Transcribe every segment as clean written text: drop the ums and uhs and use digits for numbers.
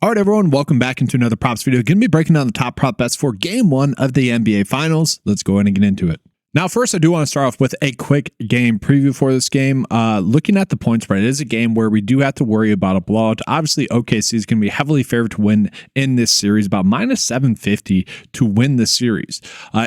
All right, everyone, welcome back into another props video. Going to be breaking down the top prop bets for game one of the NBA Finals. Let's go ahead and get into it. Now, first, I do want to start off with a quick game preview for this game. Looking at the point spread, it is a game where we do have to worry about a blowout. Obviously, OKC is going to be heavily favored to win in this series, about minus 750 to win the series.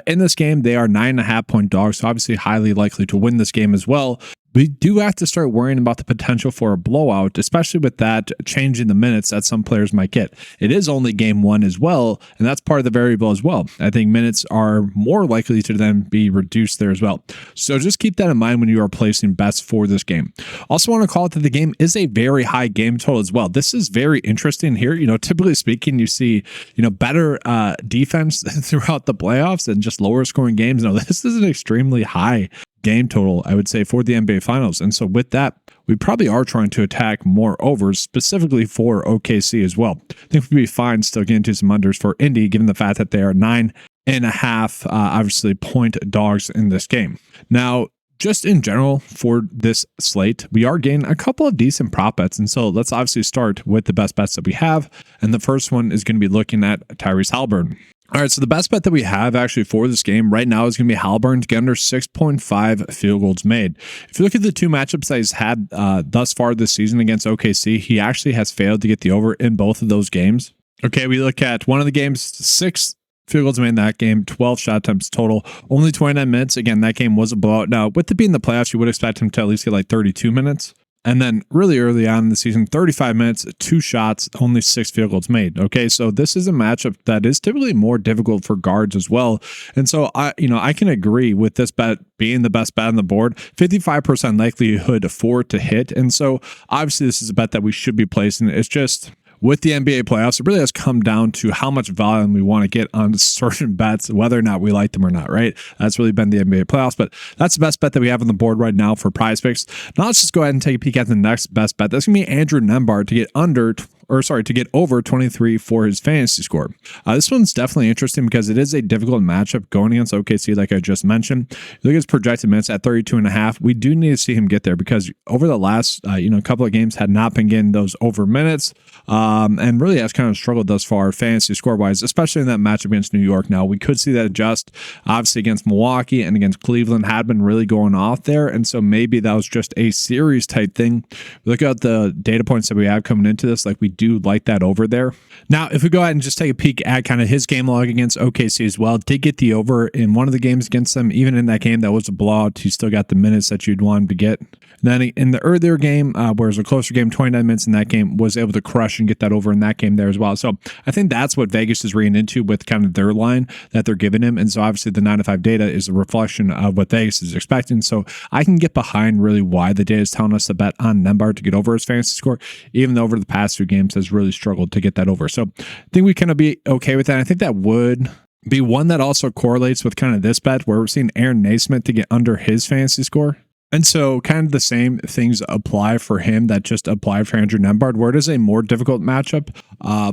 In this game, they are 9.5 point dogs, so obviously highly likely to win this game as well. We do have to start worrying about the potential for a blowout, especially with that changing the minutes that some players might get. It is only game one as well, and that's part of the variable as well. I think minutes are more likely to then be reduced there as well. So just keep that in mind when you are placing bets for this game. Also want to call it that the game is a very high game total as well. This is very interesting here. Typically speaking, you see, better defense throughout the playoffs and just lower scoring games. No, this is an extremely high game total, I would say, for the NBA Finals. And so with that, we probably are trying to attack more overs, specifically for OKC as well. I think we'd be fine still getting to some unders for Indy, given the fact that they are 9.5, obviously, point dogs in this game. Now, just in general for this slate, we are getting a couple of decent prop bets. And so let's obviously start with the best bets that we have. And the first one is going to be looking at Tyrese Haliburton. All right, so the best bet that we have actually for this game right now is going to be Haliburton to get under 6.5 field goals made. If you look at the two matchups that he's had thus far this season against OKC, he actually has failed to get the over in both of those games. Okay, we look at one of the games, 6 field goals made in that game, 12 shot attempts total, only 29 minutes. Again, that game was a blowout. Now, with it being the playoffs, you would expect him to at least get like 32 minutes. And then really early on in the season, 35 minutes, 2 shots, only 6 field goals made. Okay, so this is a matchup that is typically more difficult for guards as well. And so I can agree with this bet being the best bet on the board, 55% likelihood for it to hit. And so obviously this is a bet that we should be placing. It's just with the NBA playoffs, it really has come down to how much volume we want to get on certain bets, whether or not we like them or not, right? That's really been the NBA playoffs, but that's the best bet that we have on the board right now for PrizePicks. Now let's just go ahead and take a peek at the next best bet. That's going to be Andrew Nembhard to get over 23 for his fantasy score. This one's definitely interesting because it is a difficult matchup going against OKC, like I just mentioned. Look at his projected minutes at 32.5. We do need to see him get there because over the last couple of games had not been getting those over minutes, and really has kind of struggled thus far fantasy score wise, especially in that matchup against New York. Now we could see that adjust, obviously against Milwaukee and against Cleveland had been really going off there, and so maybe that was just a series type thing. Look at the data points that we have coming into this, like we do like that over there. Now, if we go ahead and just take a peek at kind of his game log against OKC as well, did get the over in one of the games against them. Even in that game that was a blowout, he still got the minutes that you'd want him to get. And then in the earlier game, where it was a closer game, 29 minutes in that game, was able to crush and get that over in that game there as well. So I think that's what Vegas is reading into with kind of their line that they're giving him. And so obviously the 9-5 data is a reflection of what Vegas is expecting. So I can get behind really why the data is telling us to bet on Nembhard to get over his fantasy score, even though over the past 2 games has really struggled to get that over. So I think we kind of be okay with that. I think that would be one that also correlates with kind of this bet where we're seeing Aaron Naismith to get under his fantasy score. And so kind of the same things apply for him that just apply for Andrew Nembhard, where it is a more difficult matchup,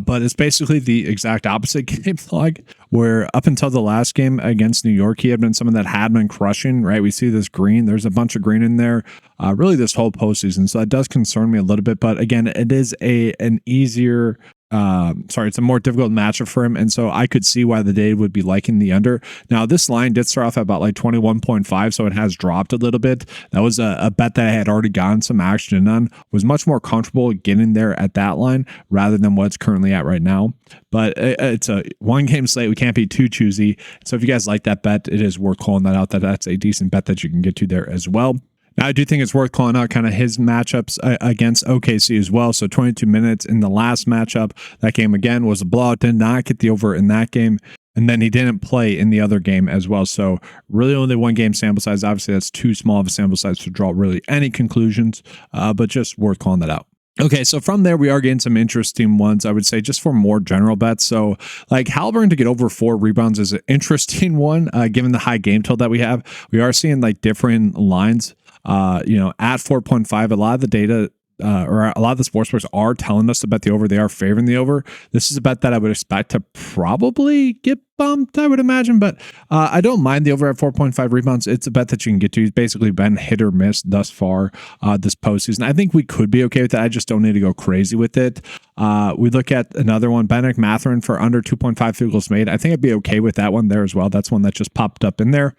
but it's basically the exact opposite game log, where up until the last game against New York, he had been someone that had been crushing, right? We see this green. There's a bunch of green in there, really this whole postseason. So that does concern me a little bit. But again, it is an easier... it's a more difficult matchup for him, and so I could see why the data would be liking the under. Now, this line did start off at about like 21.5, so it has dropped a little bit. That was a bet that I had already gotten some action on. Was much more comfortable getting there at that line rather than what it's currently at right now. But it's a one-game slate. We can't be too choosy. So if you guys like that bet, it is worth calling that out. That's a decent bet that you can get to there as well. Now, I do think it's worth calling out kind of his matchups against OKC as well. So 22 minutes in the last matchup. That game, again, was a blowout. Did not get the over in that game. And then he didn't play in the other game as well. So really only 1 game sample size. Obviously, that's too small of a sample size to draw really any conclusions, but just worth calling that out. Okay, so from there, we are getting some interesting ones, I would say, just for more general bets. So, like Haliburton to get over 4 rebounds is an interesting one, given the high game total that we have. We are seeing like different lines, at 4.5. A lot of the data or a lot of the sportsbooks are telling us to bet the over. They are favoring the over. This is a bet that I would expect to probably get bumped, I would imagine, but I don't mind the over at 4.5 rebounds. It's a bet that you can get to. He's basically been hit or miss thus far this postseason. I think we could be okay with that. I just don't need to go crazy with it. We look at another one, Benedict Mathurin for under 2.5 field goals made. I think I'd be okay with that one there as well. That's one that just popped up in there.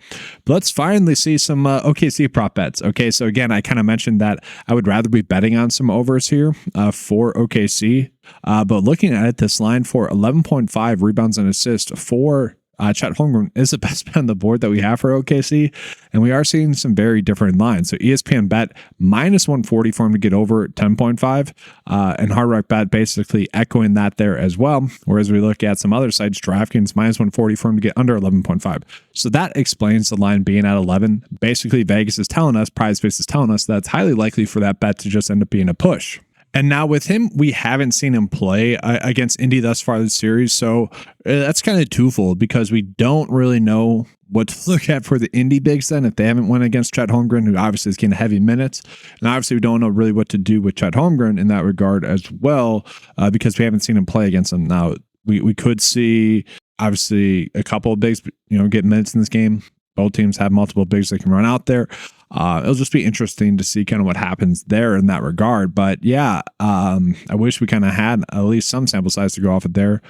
But let's finally see some OKC prop bets. Okay, so again, I kind of mentioned that I would rather be betting on some overs here for OKC. But looking at it, this line for 11.5 rebounds and assists for Chet Holmgren is the best bet on the board that we have for OKC, and we are seeing some very different lines. So ESPN bet minus 140 for him to get over 10.5, and Hard Rock bet basically echoing that there as well. Whereas we look at some other sites, DraftKings minus 140 for him to get under 11.5. So that explains the line being at 11. Basically, Vegas is telling us, PrizePicks is telling us that it's highly likely for that bet to just end up being a push. And now with him, we haven't seen him play against Indy thus far this series. So that's kind of twofold because we don't really know what to look at for the Indy bigs then if they haven't won against Chet Holmgren, who obviously is getting heavy minutes. And obviously we don't know really what to do with Chet Holmgren in that regard as well because we haven't seen him play against him. Now, we could see obviously a couple of bigs get minutes in this game. Both teams have multiple bigs that can run out there. It'll just be interesting to see kind of what happens there in that regard. But yeah, I wish we kind of had at least some sample size to go off of there.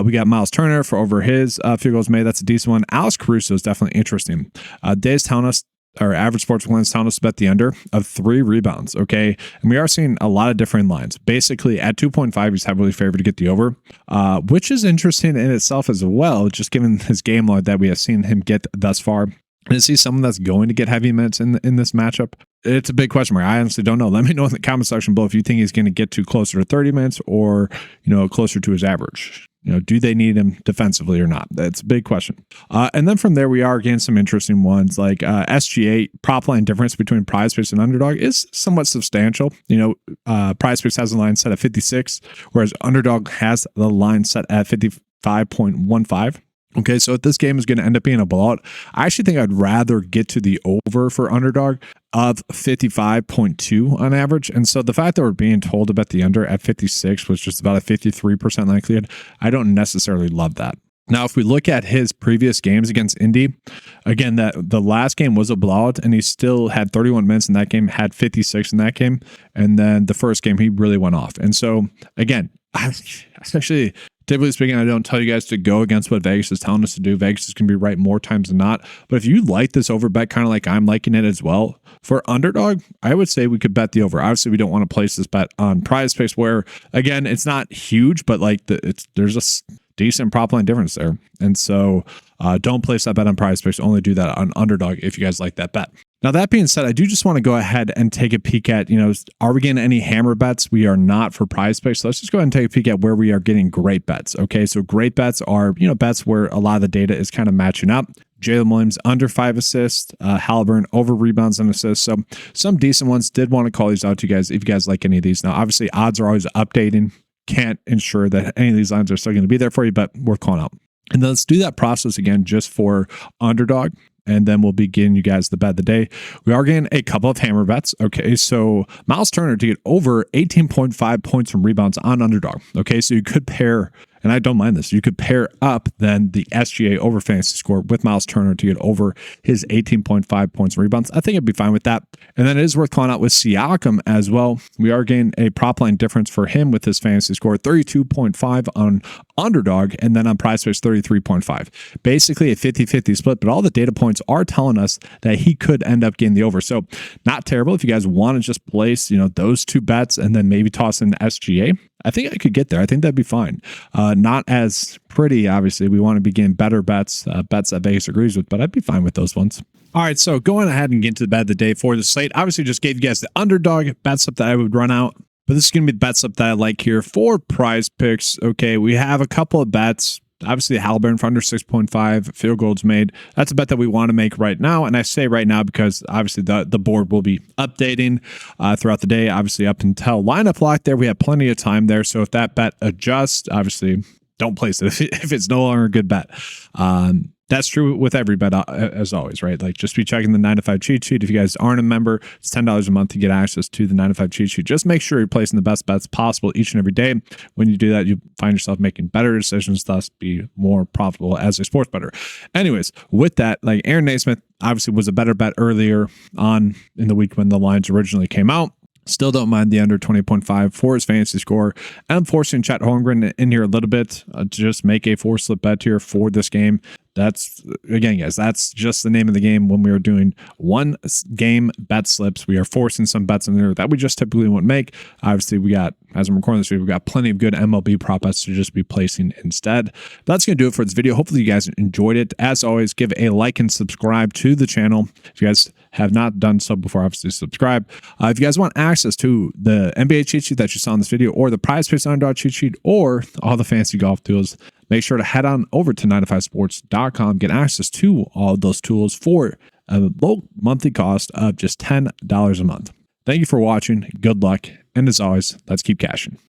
We got Miles Turner for over his field goals made. That's a decent one. Alex Caruso is definitely interesting. Dave's telling us, or Average Sports Lens telling us to bet the under of 3 rebounds. Okay. And we are seeing a lot of different lines. Basically at 2.5, he's heavily favored to get the over, which is interesting in itself as well, just given his game load that we have seen him get thus far. And is he someone that's going to get heavy minutes in this matchup? It's a big question mark. I honestly don't know. Let me know in the comment section below if you think he's going to get to closer to 30 minutes or, closer to his average. Do they need him defensively or not? That's a big question. And then from there, we are getting some interesting ones like SGA prop line difference between PrizePicks and Underdog is somewhat substantial. PrizePicks has the line set at 56, whereas Underdog has the line set at 55.15. Okay, so if this game is going to end up being a blowout, I actually think I'd rather get to the over for Underdog of 55.2 on average. And so the fact that we're being told to bet the under at 56 was just about a 53% likelihood. I don't necessarily love that. Now, if we look at his previous games against Indy, again, that the last game was a blowout and he still had 31 minutes in that game, had 56 in that game. And then the first game, he really went off. And so again, actually, typically speaking, I don't tell you guys to go against what Vegas is telling us to do. Vegas is going to be right more times than not. But if you like this over bet, kind of like I'm liking it as well, for Underdog, I would say we could bet the over. Obviously, we don't want to place this bet on PrizePicks where, again, it's not huge, but like there's a decent prop line difference there. And so don't place that bet on PrizePicks. Only do that on Underdog if you guys like that bet. Now, that being said, I do just want to go ahead and take a peek at, are we getting any hammer bets? We are not for PrizePicks. So let's just go ahead and take a peek at where we are getting great bets. Okay, so great bets are, bets where a lot of the data is kind of matching up. Jalen Williams under 5 assists, Haliburton over rebounds and assists. So some decent ones. Did want to call these out to you guys if you guys like any of these. Now, obviously, odds are always updating. Can't ensure that any of these lines are still going to be there for you, but we're calling out. And then let's do that process again just for Underdog. And then we'll be getting you guys the bet of the day. We are getting a couple of hammer bets. Okay, so Miles Turner to get over 18.5 points from rebounds on Underdog. Okay, so you could pair, and I don't mind this, you could pair up then the SGA over fantasy score with Miles Turner to get over his 18.5 points and rebounds. I think I'd be fine with that. And then it is worth calling out with Siakam as well. We are getting a prop line difference for him with his fantasy score, 32.5 on Underdog, and then on PrizePicks 33.5. Basically a 50-50 split, but all the data points are telling us that he could end up getting the over. So not terrible if you guys want to just place, those two bets and then maybe toss in SGA. I think I could get there. I think that'd be fine. Not as pretty, obviously. We want to be getting better bets, bets that Vegas agrees with, but I'd be fine with those ones. All right, so going ahead and getting to the bet of the day for the slate. Obviously, just gave you guys the Underdog bet slip that I would run out. But this is going to be the bet slip that I like here for PrizePicks. Okay, we have a couple of bets. Obviously, Haliburton for under 6.5 field goals made. That's a bet that we want to make right now. And I say right now because obviously the board will be updating throughout the day. Obviously, up until lineup lock there, we have plenty of time there. So if that bet adjusts, obviously, don't place it if it's no longer a good bet. That's true with every bet, as always, right? Like, just be checking the 9 to 5 cheat sheet. If you guys aren't a member, it's $10 a month to get access to the 9 to 5 cheat sheet. Just make sure you're placing the best bets possible each and every day. When you do that, you find yourself making better decisions, thus be more profitable as a sports bettor. Anyways, with that, like, Aaron Naismith obviously was a better bet earlier on in the week when the lines originally came out. Still don't mind the under 20.5 for his fantasy score. And I'm forcing Chet Holmgren in here a little bit to just make a 4-slip bet here for this game. That's, again, guys, that's just the name of the game. When we are doing one game bet slips, we are forcing some bets in there that we just typically wouldn't make. Obviously, we got, as I'm recording this video, we got plenty of good MLB prop bets to just be placing instead. That's going to do it for this video. Hopefully, you guys enjoyed it. As always, give a like and subscribe to the channel. If you guys have not done so before, obviously subscribe. If you guys want access to the NBA cheat sheet that you saw in this video, or the PrizePicks and Underdog cheat sheet, or all the fancy golf tools, make sure to head on over to 9to5sports.com, get access to all of those tools for a low monthly cost of just $10 a month. Thank you for watching. Good luck. And as always, let's keep cashing.